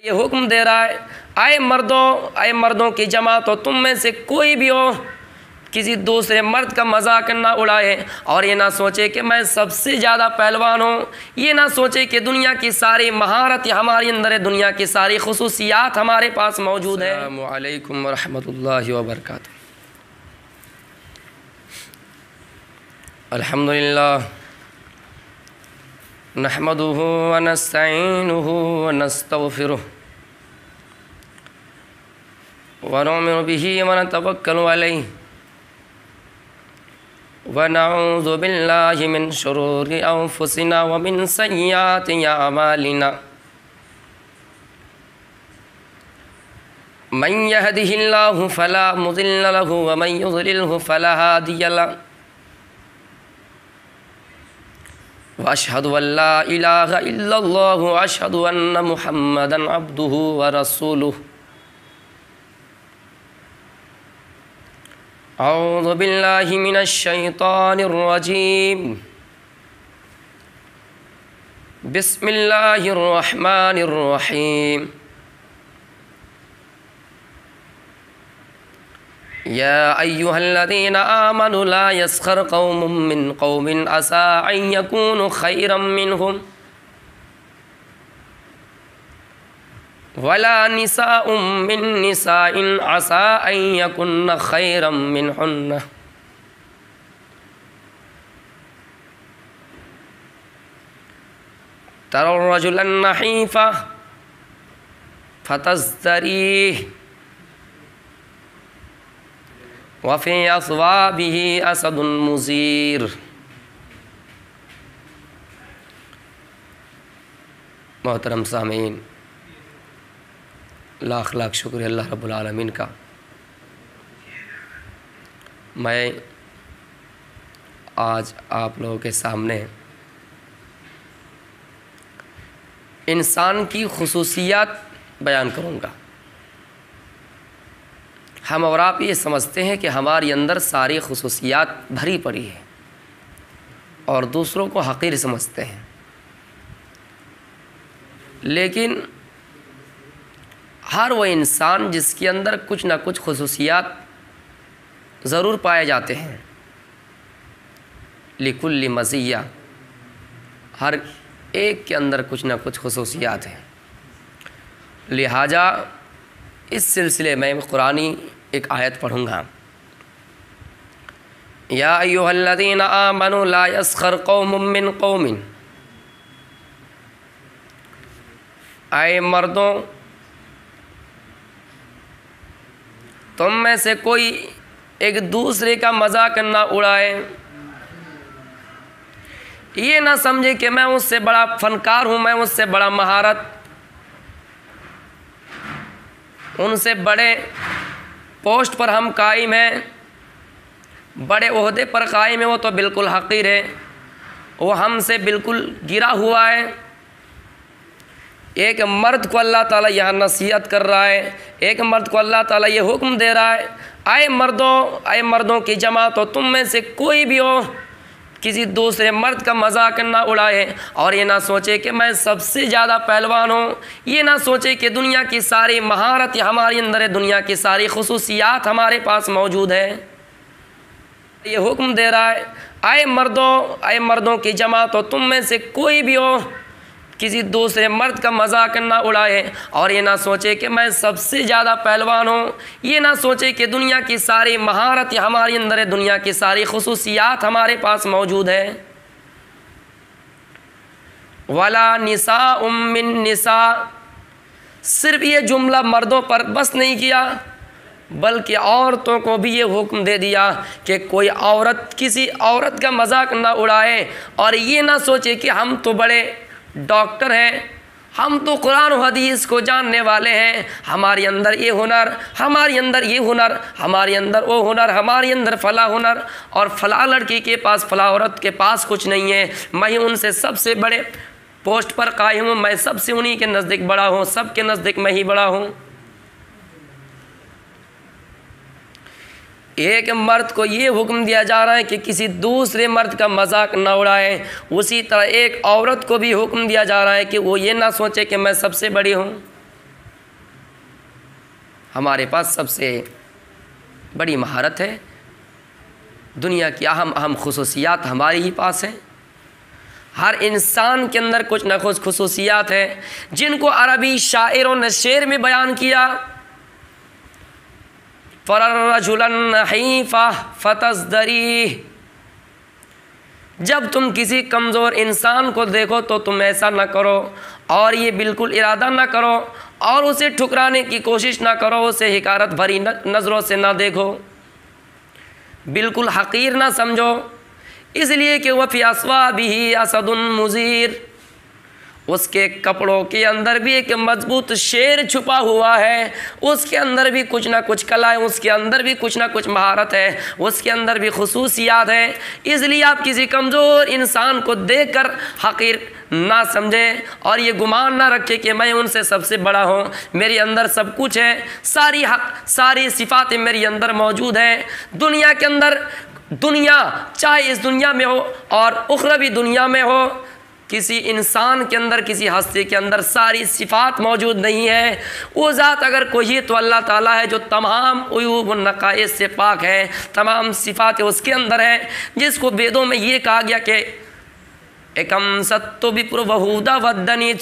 ये हुक्म दे रहा है, आए मर्दों की जमात हो, तुम में से कोई भी हो किसी दूसरे मर्द का मजाक ना उड़ाए और ये ना सोचे कि मैं सबसे ज़्यादा पहलवान हूँ, ये ना सोचे कि दुनिया की सारी महारत हमारे अंदर है, दुनिया की सारी खुसूसियात हमारे पास मौजूद है। अस्सलामु अलैकुम व रहमतुल्लाहि व बरकातुहू। अल्हम्दुलिल्लाह नहमदुहु व नस्तईनुहु व नस्तगफिरुह व नुमिनु बिही व नतवक्कलु अलैहि व नऊज़ु बिल्लाहि मिन शुरूरि अंफुसिना व मिन सय्यिआति अमालिना। मन यहदिहिल्लाहु फला मुदिल्ल लहु व मन युद्लिल्हु फला हादिय लहु। व अशहदु अल्ला इलाहा इल्लल्लाह व अशहदु अन्न मुहम्मदन अब्दुहु व रसूलुहु। औज़ु बिल्लाहि मिनश शैतानिर रजीम। बिस्मिल्लाहिर रहमानिर रहीम। या अय्युहल्लज़ीना आमनु ला यस्खर कौमुम मिन कौमिन असा अन यकूनु खैरम मिनहुम वला निसाउम मिन निसाइन असा अन यकुन्न खैरम मिनहुन्ना। तरर रजुलन नहीफा फतज़्दरीह वफ़ी अस्वाबिही असदुन मुज़ीर। मोहतरम सामीन, लाख लाख शुक्र अल्लाह रब्बुल आलमीन का। मैं आज आप लोगों के सामने इंसान की खुसूसियात बयान करूँगा। हम और आप ये समझते हैं कि हमारे अंदर सारी खुसूसियात भरी पड़ी है और दूसरों को हक़ीर समझते हैं, लेकिन हर वो इंसान जिसके अंदर कुछ ना कुछ खुसूसियात ज़रूर पाए जाते हैं। लिकुल्ली मज़िया, हर एक के अंदर कुछ ना कुछ खुसूसियात हैं। लिहाजा इस सिलसिले में कुरानी एक आयत पढ़ूँगा। या अय्युहल्लज़ीना आमनु ला यस्खर कौमुम मिन कौमिन। आए मर्दों, तुम में से कोई एक दूसरे का मजाक ना उड़ाए, ये ना समझे कि मैं उससे बड़ा फनकार हूँ, मैं उससे बड़ा महारत, उनसे बड़े पोस्ट पर हम कायम हैं, बड़े ओहदे पर कायम है, वो तो बिल्कुल हक़ीर है, वो हमसे बिल्कुल गिरा हुआ है। एक मर्द को अल्लाह ताला यहाँ नसीहत कर रहा है, एक मर्द को अल्लाह ताला ये हुक्म दे रहा है, आए मर्दों की जमात हो, तुम में से कोई भी हो किसी दूसरे मर्द का मजाक ना उड़ाए और ये ना सोचे कि मैं सबसे ज़्यादा पहलवान हूँ, ये ना सोचे कि दुनिया की सारी महारत हमारे अंदर है, दुनिया की सारी खुसूसियात हमारे पास मौजूद है। ये हुक्म दे रहा है, आए मर्दों की जमात हो, तुम में से कोई भी हो किसी दूसरे मर्द का मजाक ना उड़ाए और ये ना सोचे कि मैं सबसे ज़्यादा पहलवान हूँ, ये ना सोचे कि दुनिया की सारी महारत हमारे अंदर है, दुनिया की सारी खुसूसियात हमारे पास मौजूद है। वला निसाउम मिन निसा, सिर्फ ये जुमला मर्दों पर बस नहीं किया, बल्कि औरतों को भी ये हुक्म दे दिया कि कोई औरत किसी औरत का मजाक ना उड़ाए और ये ना सोचे कि हम तो बड़े डॉक्टर हैं, हम तो कुरान और हदीस को जानने वाले हैं, हमारे अंदर ये हुनर, हमारे अंदर ये हुनर, हमारे अंदर वो हुनर, हमारे अंदर फ़ला हुनर और फ़ला लड़की के पास, फ़ला औरत के पास कुछ नहीं है, मैं ही उनसे सबसे बड़े पोस्ट पर कायम हूँ, मैं सबसे उन्हीं के नज़दीक बड़ा हूँ, सबके नज़दीक मैं ही बड़ा हूँ। एक मर्द को ये हुक्म दिया जा रहा है कि किसी दूसरे मर्द का मजाक न उड़ाए, उसी तरह एक औरत को भी हुक्म दिया जा रहा है कि वो ये ना सोचे कि मैं सबसे बड़ी हूँ। हमारे पास सबसे बड़ी महारत है। दुनिया की अहम अहम खुसूसियात हमारे ही पास हैं। हर इंसान के अंदर कुछ न कुछ खुसूसियात हैं जिनको अरबी शायरों ने शेर में बयान किया। फररजुलन हईफा फतज़दरी, जब तुम किसी कमज़ोर इंसान को देखो तो तुम ऐसा ना करो और ये बिल्कुल इरादा ना करो और उसे ठुकराने की कोशिश ना करो, उसे हिकारत भरी नज़रों से ना देखो, बिल्कुल हकीर ना समझो, इसलिए कि वह फ़ी अस्वाबिही असदुन मुज़ीर, उसके कपड़ों के अंदर भी एक मजबूत शेर छुपा हुआ है, उसके अंदर भी कुछ ना कुछ कला है, उसके अंदर भी कुछ ना कुछ महारत है, उसके अंदर भी खुसूसियात है। इसलिए आप किसी कमज़ोर इंसान को देखकर हकीर ना समझें और ये गुमान ना रखें कि मैं उनसे सबसे बड़ा हूँ, मेरे अंदर सब कुछ है, सारी सिफ़ातें मेरे अंदर मौजूद हैं। दुनिया के अंदर, दुनिया चाहे इस दुनिया में हो और उखरवी दुनिया में हो, किसी इंसान के अंदर, किसी हस्ती के अंदर सारी सिफ़ात मौजूद नहीं है। वो ज़ात अगर कोई है तो अल्लाह ताला है जो तमाम उयूब व नक़ाइस से पाक है, तमाम सिफ़ात उसके अंदर है, जिसको वेदों में ये कहा गया कि एकम सत्तो विप्र वहूदा वदनित,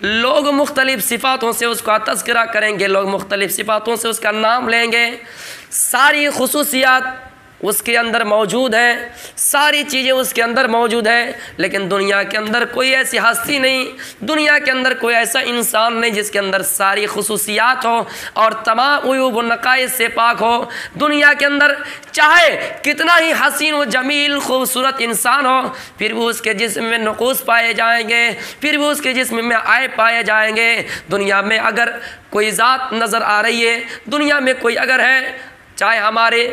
लोग मुख्तलिफ़ सिफ़ातों से उसका तज़किरा करेंगे, लोग मुख्तलिफ़ सिफ़ातों से उसका नाम लेंगे, सारी खुसूसियात उसके अंदर मौजूद है, सारी चीज़ें उसके अंदर मौजूद है, लेकिन दुनिया के अंदर कोई ऐसी हस्ती नहीं, दुनिया के अंदर कोई ऐसा इंसान नहीं जिसके अंदर सारी खुसूसियात हो और तमाम उयूब व नक़ाइस से पाक हो। दुनिया के अंदर चाहे कितना ही हसीन व जमील खूबसूरत इंसान हो, फिर भी उसके जिस्म में नक़ूस पाए जाएंगे, फिर भी उसके जिस्म में ऐब पाए जाएंगे। दुनिया में अगर कोई ज़ात नज़र आ रही है, दुनिया में कोई अगर है, चाहे हमारे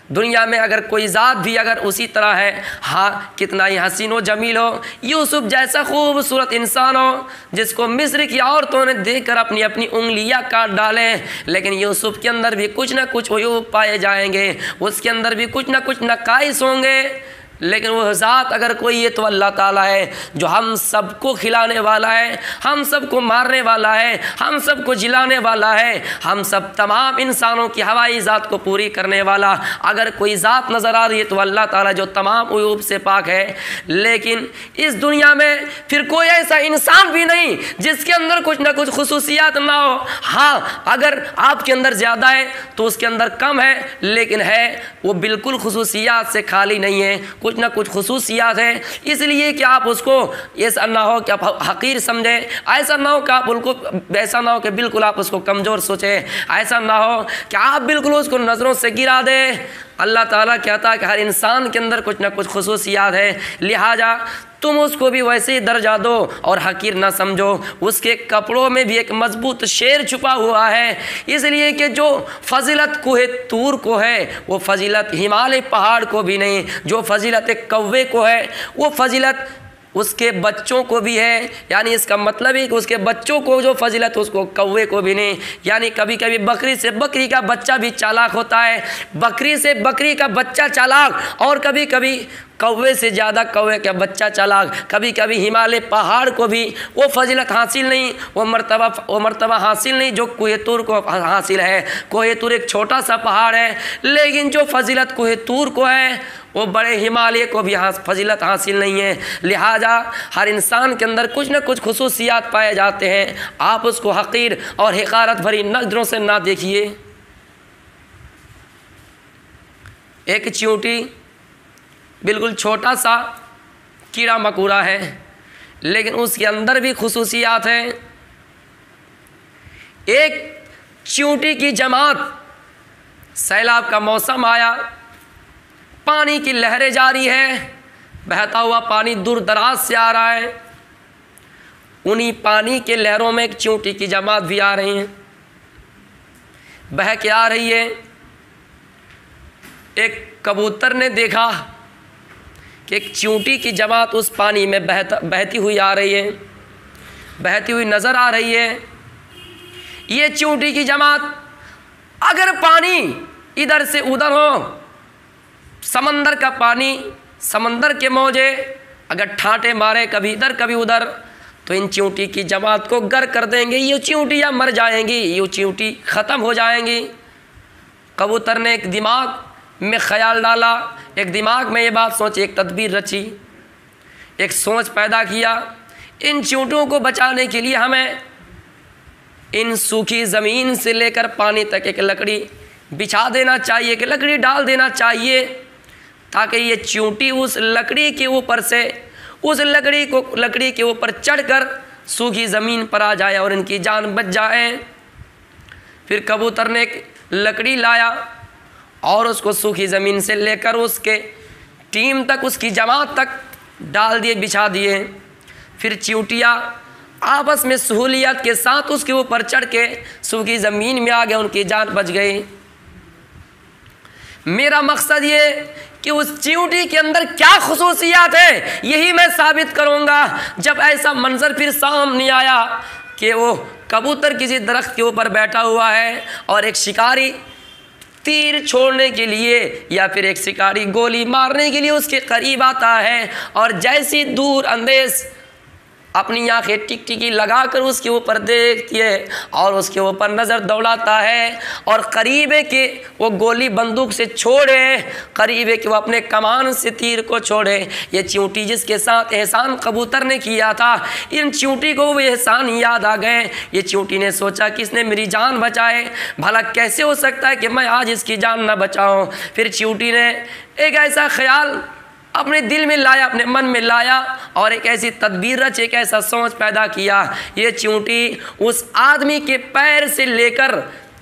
दुनिया में अगर कोई ज़ात भी अगर उसी तरह है, हाँ कितना ही हसीन व जमील हो, यूसुफ जैसा खूबसूरत इंसान हो जिसको मिस्र की औरतों ने देखकर अपनी अपनी उंगलियां काट डालें, लेकिन यूसुफ के अंदर भी कुछ ना कुछ उयूब पाए जाएंगे, उसके अंदर भी कुछ ना कुछ नक़ाइस होंगे, लेकिन वह ज़ात अगर कोई है तो अल्लाह ताला है जो हम सबको खिलाने वाला है, हम सबको मारने वाला है, हम सबको जिलाने वाला है, हम सब तमाम इंसानों की हवाई ज़ात को पूरी करने वाला अगर कोई ज़ात नज़र आ रही है तो अल्लाह ताला जो तमाम उयूब से पाक है। लेकिन इस दुनिया में फिर कोई ऐसा इंसान भी नहीं जिसके अंदर कुछ ना कुछ खुसूसियात ना हो। हाँ, अगर आपके अंदर ज़्यादा है तो उसके अंदर कम है, लेकिन है वो बिल्कुल खुसूसियात से खाली नहीं है, कुछ ना कुछ खुसूसियात है, इसलिए कि आप उसको ऐसा ना हो कि आप हकीर समझें, ऐसा ना हो कि आप उनको, ऐसा ना हो कि बिल्कुल आप उसको कमज़ोर सोचें, ऐसा ना हो कि आप बिल्कुल उसको नज़रों से गिरा दें। अल्लाह ताला कहता है कि हर इंसान के अंदर कुछ ना कुछ खुसूसियात है, लिहाजा तुम उसको भी वैसे ही दर्जा दो और हकीर ना समझो। उसके कपड़ों में भी एक मजबूत शेर छुपा हुआ है, इसलिए कि जो फजीलत कोहे तूर को है वो फजीलत हिमालय पहाड़ को भी नहीं, जो फजीलत एक कौवे को है वो फजीलत उसके बच्चों को भी है। यानी इसका मतलब है कि उसके बच्चों को जो फजीलत उसको कौवे को भी नहीं। यानी कभी कभी बकरी से बकरी का बच्चा भी चालाक होता है, बकरी से बकरी का बच्चा चालाक, और कभी कभी कौवे से ज़्यादा कौवे का बच्चा चालाक। कभी कभी हिमालय पहाड़ को भी वो फजीलत हासिल नहीं, वो मर्तबा हासिल नहीं जो कोहे तूर को हासिल है। कोहे तूर एक छोटा सा पहाड़ है, लेकिन जो फजीलत कोहे तूर को है वो बड़े हिमालय को भी फजीलत हासिल नहीं है। लिहाजा हर इंसान के अंदर कुछ न कुछ खुसूसियात पाए जाते हैं, आप उसको हकीर और हिकारत भरी नज़रों से ना देखिए। एक चींटी बिल्कुल छोटा सा कीड़ा मकोड़ा है, लेकिन उसके अंदर भी खुसूसियात हैं। एक चींटी की जमात, सैलाब का मौसम आया, पानी की लहरें जारी है, बहता हुआ पानी दूर दराज से आ रहा है, उन्हीं पानी के लहरों में एक चींटी की जमात भी आ रही है, बह के आ रही है। एक कबूतर ने देखा कि एक चींटी की जमात उस पानी में बहती हुई आ रही है, बहती हुई नज़र आ रही है। ये चींटी की जमात अगर पानी इधर से उधर हो, समंदर का पानी, समंदर के मौजे अगर ठाटे मारे कभी इधर कभी उधर, तो इन चींटी की जमात को गर्क कर देंगे, ये चींटियाँ मर जाएंगी, ये चींटी ख़त्म हो जाएंगी। कबूतर ने एक दिमाग में ख्याल डाला, एक दिमाग में ये बात सोची, एक तदबीर रची, एक सोच पैदा किया, इन चींटियों को बचाने के लिए हमें इन सूखी ज़मीन से लेकर पानी तक एक लकड़ी बिछा देना चाहिए, कि लकड़ी डाल देना चाहिए, ताकि ये चींटी उस लकड़ी के ऊपर से उस लकड़ी के ऊपर चढ़कर सूखी ज़मीन पर आ जाए और इनकी जान बच जाए। फिर कबूतर ने एक लकड़ी लाया और उसको सूखी ज़मीन से लेकर उसके टीम तक, उसकी जमात तक डाल दिए, बिछा दिए। फिर चींटियाँ आपस में सहूलियत के साथ उसके ऊपर चढ़ के सूखी ज़मीन में आ गए, उनकी जान बच गई। मेरा मकसद ये कि उस चींटी के अंदर क्या खुसूसियात है, यही मैं साबित करूंगा। जब ऐसा मंजर फिर सामने आया कि वो कबूतर किसी दरख्त के ऊपर बैठा हुआ है और एक शिकारी तीर छोड़ने के लिए या फिर एक शिकारी गोली मारने के लिए उसके करीब आता है, और जैसी दूर अंदेश अपनी आंखें टिकटिकी लगाकर उसके ऊपर देखती है और उसके ऊपर नज़र दौड़ाता है, और करीब है कि वो गोली बंदूक से छोड़े, करीब है कि वो अपने कमान से तीर को छोड़े। ये चींटी जिसके साथ एहसान कबूतर ने किया था, इन चींटी को वो एहसान याद आ गए। ये चींटी ने सोचा कि इसने मेरी जान बचाए, भला कैसे हो सकता है कि मैं आज इसकी जान ना बचाऊं। फिर चींटी ने एक ऐसा ख्याल अपने दिल में लाया, अपने मन में लाया, और एक ऐसी तदबीर रची, एक ऐसा सोच पैदा किया। ये चींटी उस आदमी के पैर से लेकर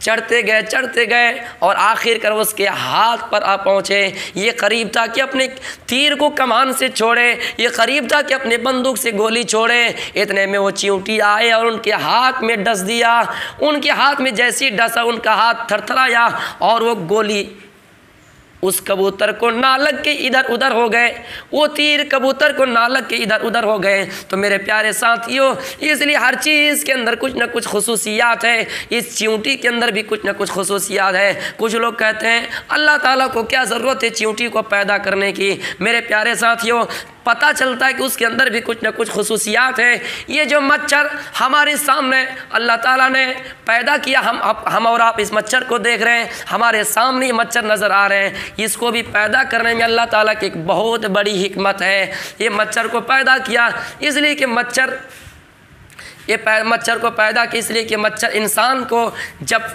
चढ़ते गए और आखिरकार उसके हाथ पर आ पहुँचे। ये करीब था कि अपने तीर को कमान से छोड़े, ये करीब था कि अपने बंदूक से गोली छोड़े। इतने में वो चींटी आए और उनके हाथ में डस दिया। उनके हाथ में जैसी डसा, उनका हाथ थरथराया और वो गोली उस कबूतर को ना लग के इधर उधर हो गए, वो तीर कबूतर को ना लग के इधर उधर हो गए। तो मेरे प्यारे साथियों, इसलिए हर चीज़ के अंदर कुछ ना कुछ खुसूसियात है। इस चींटी के अंदर भी कुछ ना कुछ खुसूसियात है। कुछ लोग कहते हैं अल्लाह ताला को क्या ज़रूरत है चींटी को पैदा करने की। मेरे प्यारे साथियों, पता चलता है कि उसके अंदर भी कुछ ना कुछ खुसूसियात है। ये जो मच्छर हमारे सामने अल्लाह ताला ने पैदा किया, हम और आप इस मच्छर को देख रहे हैं, हमारे सामने ये मच्छर नज़र आ रहे हैं। इसको भी पैदा करने में अल्लाह ताला की एक बहुत बड़ी हिकमत है। ये मच्छर को पैदा किया इसलिए कि मच्छर को पैदा किया इसलिए कि मच्छर इंसान को जब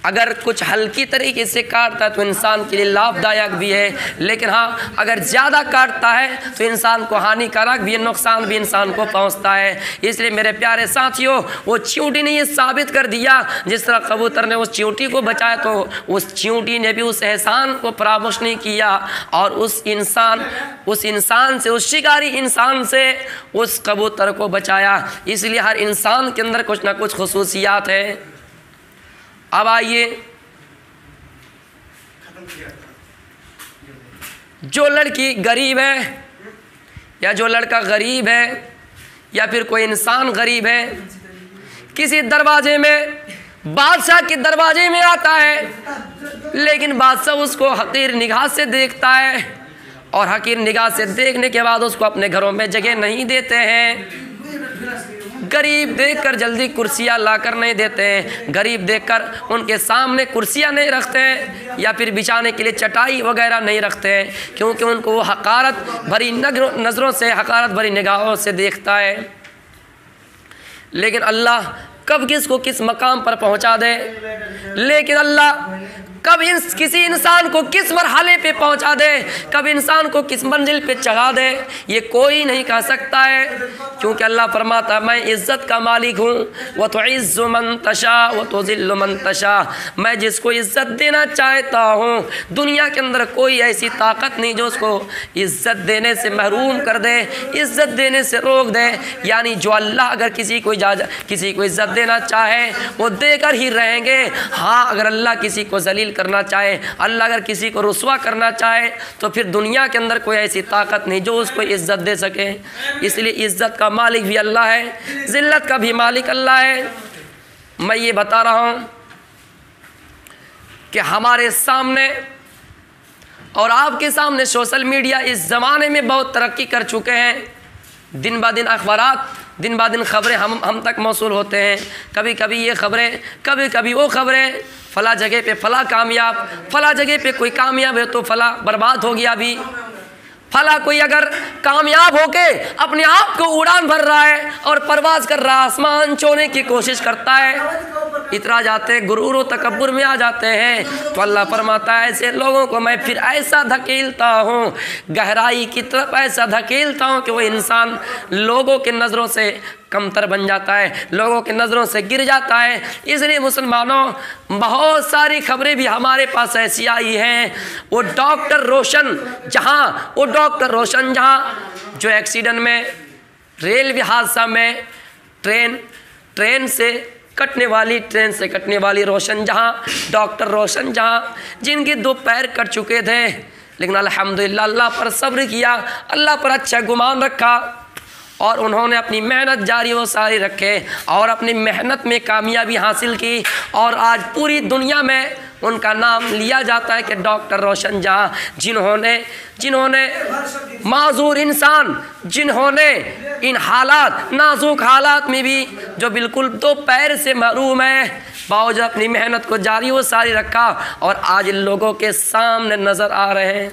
अगर कुछ हल्की तरीके से काटता है तो इंसान के लिए लाभदायक भी है, लेकिन हाँ अगर ज़्यादा काटता है तो इंसान को हानिकारक भी है, नुकसान भी इंसान को पहुंचता है। इसलिए मेरे प्यारे साथियों, वो चींटी ने ये साबित कर दिया, जिस तरह कबूतर ने उस चींटी को बचाया तो उस चींटी ने भी उस एहसान को फरामोश नहीं किया और उस इंसान से, उस शिकारी इंसान से उस कबूतर को बचाया। इसलिए हर इंसान के अंदर कुछ ना कुछ खुसूसियात है। अब आइए, जो लड़की गरीब है या जो लड़का गरीब है या फिर कोई इंसान गरीब है, किसी दरवाजे में, बादशाह के दरवाजे में आता है, लेकिन बादशाह उसको हकीर निगाह से देखता है और हकीर निगाह से देखने के बाद उसको अपने घरों में जगह नहीं देते हैं। गरीब देखकर जल्दी कुर्सियाँ लाकर नहीं देते हैं, गरीब देखकर उनके सामने कुर्सियाँ नहीं रखते हैं या फिर बिछाने के लिए चटाई वगैरह नहीं रखते हैं, क्योंकि उनको वो हकारत भरी नज़रों से, हकारत भरी निगाहों से देखता है। लेकिन अल्लाह कब किसको किस मकाम पर पहुंचा दे, लेकिन अल्लाह कब किसी इंसान को किस मरहले पे पहुंचा दे, कब इंसान को किस मंजिल पे चढ़ा दे, ये कोई नहीं कह सकता है। क्योंकि अल्लाह फरमाता मैं इज़्ज़त का मालिक हूँ, व तुइज़्ज़ु मन तशा व तुज़िल्लु मन तशा, मैं जिसको इज़्ज़त देना चाहता हूँ। दुनिया के अंदर कोई ऐसी ताकत नहीं जो उसको इज़्ज़त देने से महरूम कर दे, इज़्ज़त देने से रोक दे। यानी जो अल्लाह अगर किसी को इज़्ज़त देना चाहे वो देकर ही रहेंगे। हाँ, अगर अल्लाह किसी को जलील करना चाहे, अल्लाह अगर किसी को रुस्वा करना चाहे, तो फिर दुनिया के अंदर कोई ऐसी ताकत नहीं जो उसको इज़्ज़त दे सके। इसलिए इज़्ज़त का मालिक भी अल्लाह है, ज़िल्लत का भी मालिक अल्लाह है। मैं ये बता रहा हूँ कि हमारे सामने और आपके सामने सोशल मीडिया इस ज़माने में बहुत तरक्की कर चुके हैं। दिन ब दिन अखबारात दिन ब दिन खबरें हम तक मौसूल होते हैं, कभी कभी ये खबरें, कभी कभी वो खबरें, फ़ला जगह पे फ़ला कामयाब, फ़ला जगह पे कोई कामयाब है तो फ़ला बर्बाद हो गया। अभी फला कोई अगर कामयाब होके अपने आप को उड़ान भर रहा है और परवाज़ कर रहा है, आसमान छूने की कोशिश करता है, इतरा जाते गुरूर व तकब्बुर में आ जाते हैं, तो अल्लाह फरमाता है ऐसे लोगों को मैं फिर ऐसा धकेलता हूँ, गहराई की तरफ ऐसा धकेलता हूँ कि वो इंसान लोगों के नज़रों से कमतर बन जाता है, लोगों की नज़रों से गिर जाता है। इसलिए मुसलमानों, बहुत सारी खबरें भी हमारे पास ऐसी आई हैं। वो डॉक्टर रोशन जहाँ जो एक्सीडेंट में, रेलवे हादसा में ट्रेन से कटने वाली रोशन जहाँ, डॉक्टर रोशन जहाँ, जिनके 2 पैर कट चुके थे, लेकिन अल्हम्दुलिल्लाह अल्लाह पर सब्र किया, अल्लाह पर अच्छा गुमान रखा और उन्होंने अपनी मेहनत जारी व सारी रखे और अपनी मेहनत में कामयाबी हासिल की और आज पूरी दुनिया में उनका नाम लिया जाता है कि डॉक्टर रोशन जहाँ, जिन्होंने माजूर इंसान, जिन्होंने इन नाजुक हालात में भी जो बिल्कुल 2 पैर से महरूम है, बावजूद अपनी मेहनत को जारी व सारी रखा और आज इन लोगों के सामने नज़र आ रहे हैं।